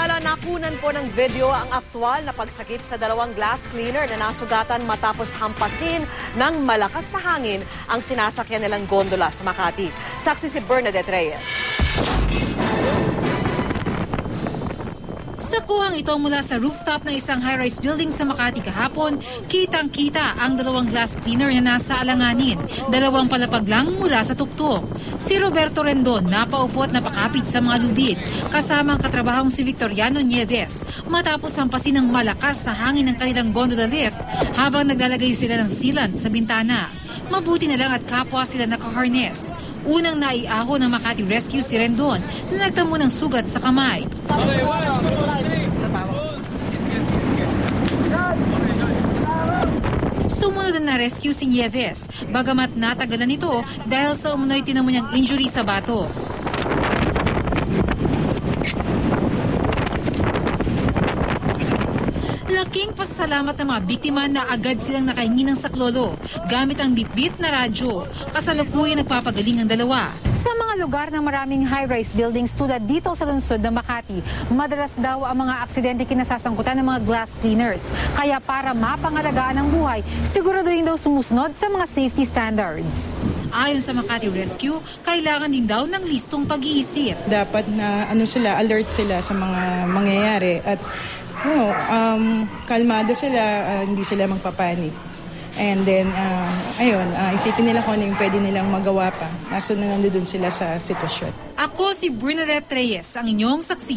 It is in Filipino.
Samantala, nakunan po ng video ang aktwal na pagsakip sa dalawang glass cleaner na nasugatan matapos hampasin ng malakas na hangin ang sinasakyan nilang gondola sa Makati. Saksi si Bernadette Reyes. Sa kuhang ito mula sa rooftop ng isang high-rise building sa Makati kahapon, kitang-kita ang dalawang glass cleaner na nasa alanganin, dalawang palapag lang mula sa tuktok. Si Roberto Rendon napaupo at napakapit sa mga lubid, kasama ang katrabahong si Victoriano Nieves, matapos hampasin ng malakas na hangin ng kanilang gondola lift habang naglalagay sila ng sealant sa bintana. Mabuti na lang at kapwa sila naka-harness. Unang naiaho ng Makati Rescue si Rendon na nagtamo ng sugat sa kamay. Sumunod na rescue si Nieves, bagamat natagalan ito dahil sa umunoy tinamo niyang injury sa bato. Laking pasasalamat ng mga biktima na agad silang nakahingi ng saklolo gamit ang bitbit na radyo. Kasalukuyan nagpapagaling ang dalawa. Sa mga lugar ng maraming high-rise buildings tulad dito sa lungsod ng Makati, madalas daw ang mga aksidente kinasasangkutan ng mga glass cleaners. Kaya para mapangalagaan ang buhay, siguraduhin daw sumusunod sa mga safety standards. Ayon sa Makati Rescue, kailangan din daw ng listong pag-iisip. Dapat na alert sila sa mga mangyayari at kalmado sila, hindi sila magpapanik. And then, isipin nila kung ano yung pwede nilang magawa pa. Naso na nandoon sila sa sitwasyon. Ako si Bernadette Reyes, ang inyong saksi.